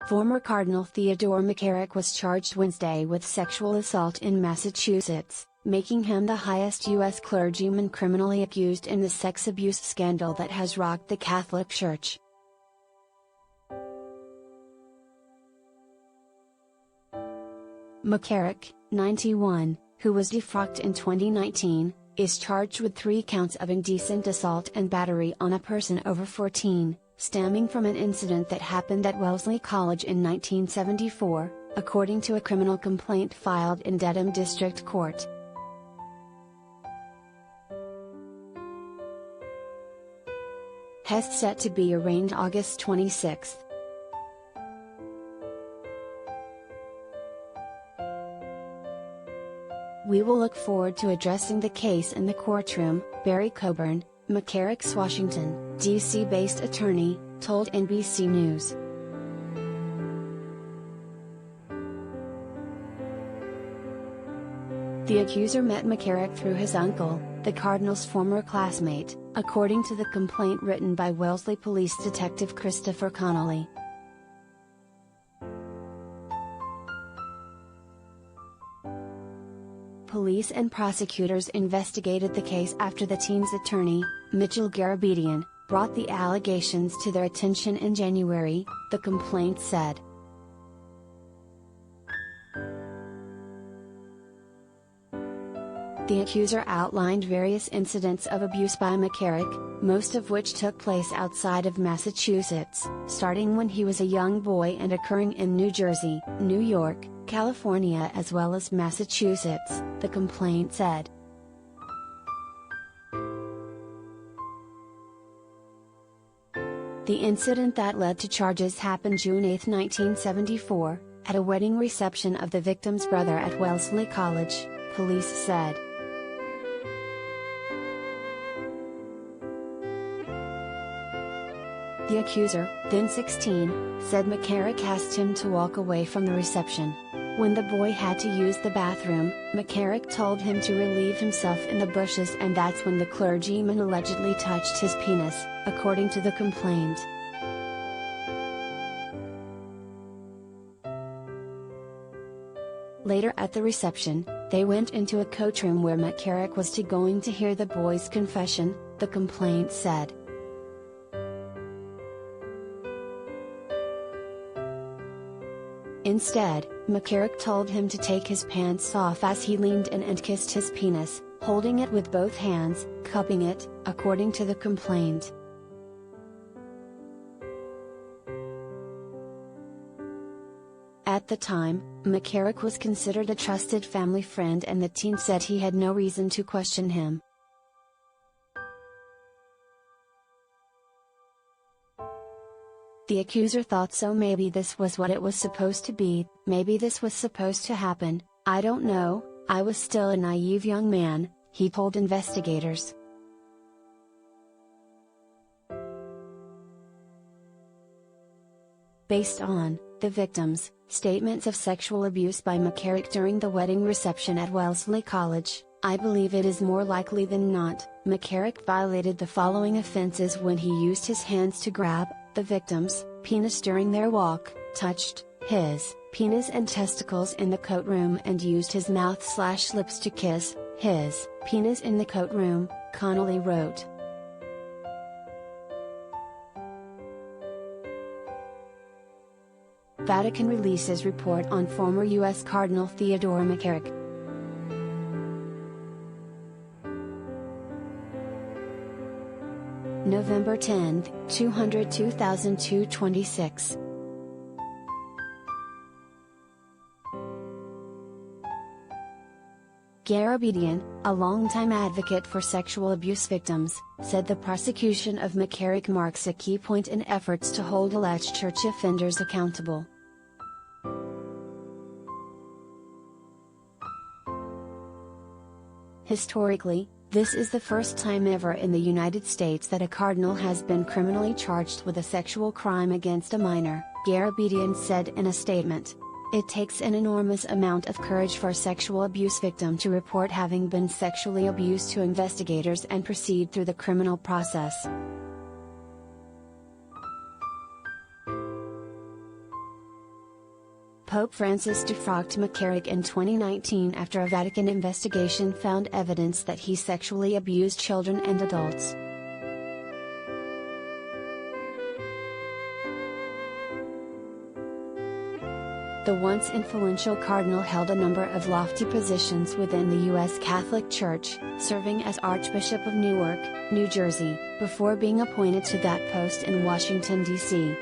Former Cardinal Theodore McCarrick was charged Wednesday with sexual assault in Massachusetts, making him the highest U.S. clergyman criminally accused in the sex abuse scandal that has rocked the Catholic Church. McCarrick, 91, who was defrocked in 2019, is charged with 3 counts of indecent assault and battery on a person over 14, stemming from an incident that happened at Wellesley College in 1974, according to a criminal complaint filed in Dedham District Court. Hess set to be arraigned August 26. We will look forward to addressing the case in the courtroom, Barry Coburn, McCarrick's Washington, D.C.-based attorney, told NBC News. The accuser met McCarrick through his uncle, the Cardinal's former classmate, according to the complaint written by Wellesley Police Detective Christopher Connolly. Police and prosecutors investigated the case after the teen's attorney, Mitchell Garabedian, brought the allegations to their attention in January, the complaint said. The accuser outlined various incidents of abuse by McCarrick, most of which took place outside of Massachusetts, starting when he was a young boy and occurring in New Jersey, New York, California as well as Massachusetts, the complaint said. The incident that led to charges happened June 8, 1974, at a wedding reception of the victim's brother at Wellesley College, police said. The accuser, then 16, said McCarrick asked him to walk away from the reception. When the boy had to use the bathroom, McCarrick told him to relieve himself in the bushes, and that's when the clergyman allegedly touched his penis, according to the complaint. Later at the reception, they went into a courtroom where McCarrick was going to hear the boy's confession, the complaint said. Instead, McCarrick told him to take his pants off as he leaned in and kissed his penis, holding it with both hands, cupping it, according to the complaint. At the time, McCarrick was considered a trusted family friend and the teen said he had no reason to question him. The accuser thought so. Maybe this was what it was supposed to be, maybe this was supposed to happen, I don't know, I was still a naive young man, he told investigators. Based on the victim's statements of sexual abuse by McCarrick during the wedding reception at Wellesley College, I believe it is more likely than not, McCarrick violated the following offenses when he used his hands to grab the victim's penis during their walk, touched his penis and testicles in the coat room, and used his mouth/lips to kiss his penis in the coat room, Connolly wrote. Vatican releases report on former U.S. Cardinal Theodore McCarrick. November 10, 2026. Garabedian, a longtime advocate for sexual abuse victims, said the prosecution of McCarrick marks a key point in efforts to hold alleged church offenders accountable. Historically, this is the first time ever in the United States that a cardinal has been criminally charged with a sexual crime against a minor, Garabedian said in a statement. It takes an enormous amount of courage for a sexual abuse victim to report having been sexually abused to investigators and proceed through the criminal process. Pope Francis defrocked McCarrick in 2019 after a Vatican investigation found evidence that he sexually abused children and adults. The once influential cardinal held a number of lofty positions within the U.S. Catholic Church, serving as Archbishop of Newark, New Jersey, before being appointed to that post in Washington, D.C.